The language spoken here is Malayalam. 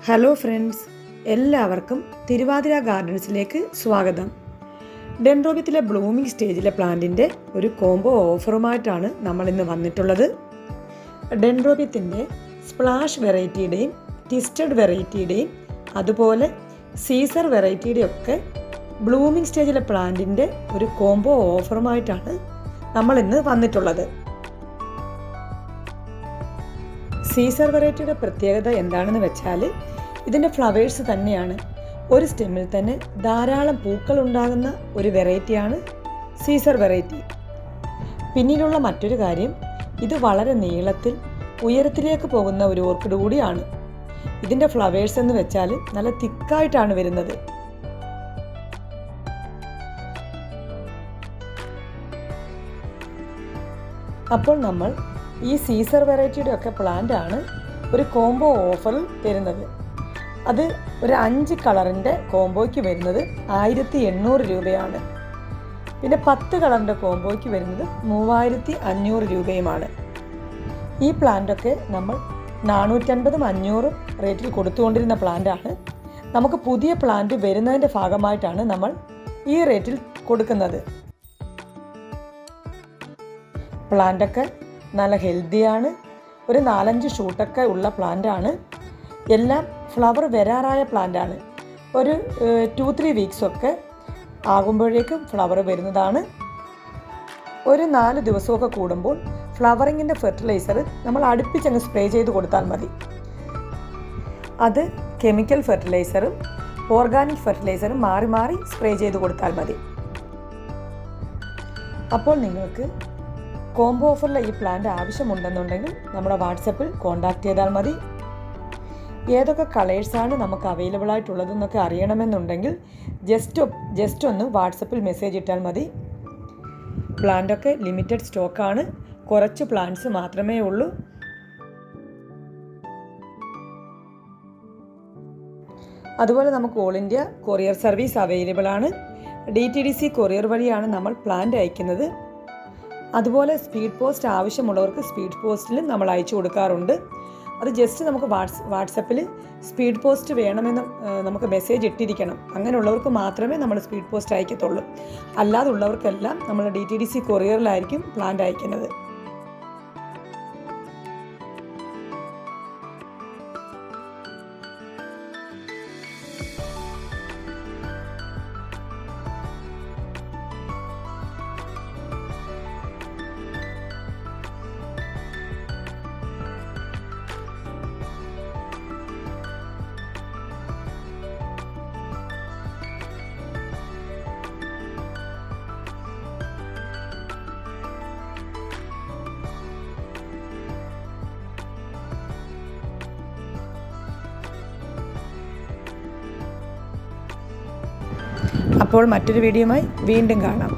ഹലോ ഫ്രണ്ട്സ്, എല്ലാവർക്കും തിരുവാതിര ഗാർഡൻസിലേക്ക് സ്വാഗതം. ഡെൻഡ്രോബിയത്തിലെ ബ്ലൂമിംഗ് സ്റ്റേജിലെ പ്ലാന്റിൻ്റെ ഒരു കോംബോ ഓഫറുമായിട്ടാണ് നമ്മൾ ഇന്ന് വന്നിട്ടുള്ളത്. ഡെൻഡ്രോബിയത്തിൻ്റെ സ്പ്ലാഷ് വെറൈറ്റിയുടെയും ട്വിസ്റ്റഡ് വെറൈറ്റിയുടെയും അതുപോലെ സീസർ വെറൈറ്റിയുടെയും ഒക്കെ ബ്ലൂമിംഗ് സ്റ്റേജിലെ പ്ലാന്റിൻ്റെ ഒരു കോംബോ ഓഫറുമായിട്ടാണ് നമ്മൾ ഇന്ന് വന്നിട്ടുള്ളത്. സീസർ വെറൈറ്റിയുടെ പ്രത്യേകത എന്താണെന്ന് വെച്ചാൽ ഇതിൻ്റെ ഫ്ലവേഴ്സ് തന്നെയാണ്. ഒരു സ്റ്റെമ്മിൽ തന്നെ ധാരാളം പൂക്കൾ ഉണ്ടാകുന്ന ഒരു വെറൈറ്റിയാണ് സീസർ വെറൈറ്റി. പിന്നീടുള്ള മറ്റൊരു കാര്യം, ഇത് വളരെ നീളത്തിൽ ഉയരത്തിലേക്ക് പോകുന്ന ഒരു ഓർക്കിഡ് കൂടിയാണ്. ഇതിൻ്റെ ഫ്ലവേഴ്സ് എന്ന് വെച്ചാൽ നല്ല തിക്കായിട്ടാണ് വരുന്നത്. അപ്പോൾ നമ്മൾ ഈ സീസർ വെറൈറ്റിയുടെ ഒക്കെ പ്ലാന്റ് ആണ് ഒരു കോംബോ ഓഫറിൽ തരുന്നത്. അത് ഒരു 5 കളറിൻ്റെ കോംബോയ്ക്ക് വരുന്നത് 1800 രൂപയാണ്. പിന്നെ 10 കളറിൻ്റെ കോംബോയ്ക്ക് വരുന്നത് 3500 രൂപയുമാണ്. ഈ പ്ലാന്റൊക്കെ നമ്മൾ 450-500 റേറ്റിൽ കൊടുത്തുകൊണ്ടിരുന്ന പ്ലാന്റാണ്. നമുക്ക് പുതിയ പ്ലാന്റ് വരുന്നതിൻ്റെ ഭാഗമായിട്ടാണ് നമ്മൾ ഈ റേറ്റിൽ കൊടുക്കുന്നത്. പ്ലാന്റൊക്കെ നല്ല ഹെൽത്തിയാണ്. ഒരു 4-5 ഷൂട്ടൊക്കെ ഉള്ള പ്ലാന്റാണ്. എല്ലാം ഫ്ലവർ വരാറായ പ്ലാന്റാണ്. ഒരു 2-3 വീക്സൊക്കെ ആകുമ്പോഴേക്കും ഫ്ലവർ വരുന്നതാണ്. ഒരു 4 ദിവസമൊക്കെ കൂടുമ്പോൾ ഫ്ലവറിങ്ങിൻ്റെ ഫെർട്ടിലൈസർ നമ്മൾ അടുപ്പിച്ചങ്ങ് സ്പ്രേ ചെയ്ത് കൊടുത്താൽ മതി. അത് കെമിക്കൽ ഫെർട്ടിലൈസറും ഓർഗാനിക് ഫെർട്ടിലൈസറും മാറി മാറി സ്പ്രേ ചെയ്ത് കൊടുത്താൽ മതി. അപ്പോൾ നിങ്ങൾക്ക് കോംബോ ഓഫറിലെ ഈ പ്ലാന്റ് ആവശ്യമുണ്ടെന്നുണ്ടെങ്കിൽ നമ്മുടെ വാട്സപ്പിൽ കോൺടാക്റ്റ് ചെയ്താൽ മതി. ഏതൊക്കെ കളേഴ്സാണ് നമുക്ക് അവൈലബിൾ ആയിട്ടുള്ളതെന്നൊക്കെ അറിയണമെന്നുണ്ടെങ്കിൽ ജസ്റ്റ് ഒന്ന് വാട്സപ്പിൽ മെസ്സേജ് ഇട്ടാൽ മതി. പ്ലാന്റൊക്കെ ലിമിറ്റഡ് സ്റ്റോക്കാണ്. കുറച്ച് പ്ലാന്റ്സ് മാത്രമേ ഉള്ളൂ. അതുപോലെ നമുക്ക് all India courier service available ആണ്. DTDC കൊറിയർ വഴിയാണ് നമ്മൾ പ്ലാന്റ് അയക്കുന്നത്. അതുപോലെ സ്പീഡ് പോസ്റ്റ് ആവശ്യമുള്ളവർക്ക് സ്പീഡ് പോസ്റ്റിലും നമ്മൾ അയച്ചു കൊടുക്കാറുണ്ട്. അത് ജസ്റ്റ് നമുക്ക് വാട്സപ്പിൽ സ്പീഡ് പോസ്റ്റ് വേണമെന്ന് നമുക്ക് മെസ്സേജ് ഇട്ടിരിക്കണം. അങ്ങനെയുള്ളവർക്ക് മാത്രമേ നമ്മൾ സ്പീഡ് പോസ്റ്റ് അയക്കത്തുള്ളൂ. അല്ലാതുള്ളവർക്കെല്ലാം നമ്മൾ DTDC കൊറിയറിലായിരിക്കും പ്ലാന്റ് അയക്കുന്നത്. അപ്പോൾ മറ്റൊരു വീഡിയോയുമായി വീണ്ടും കാണാം.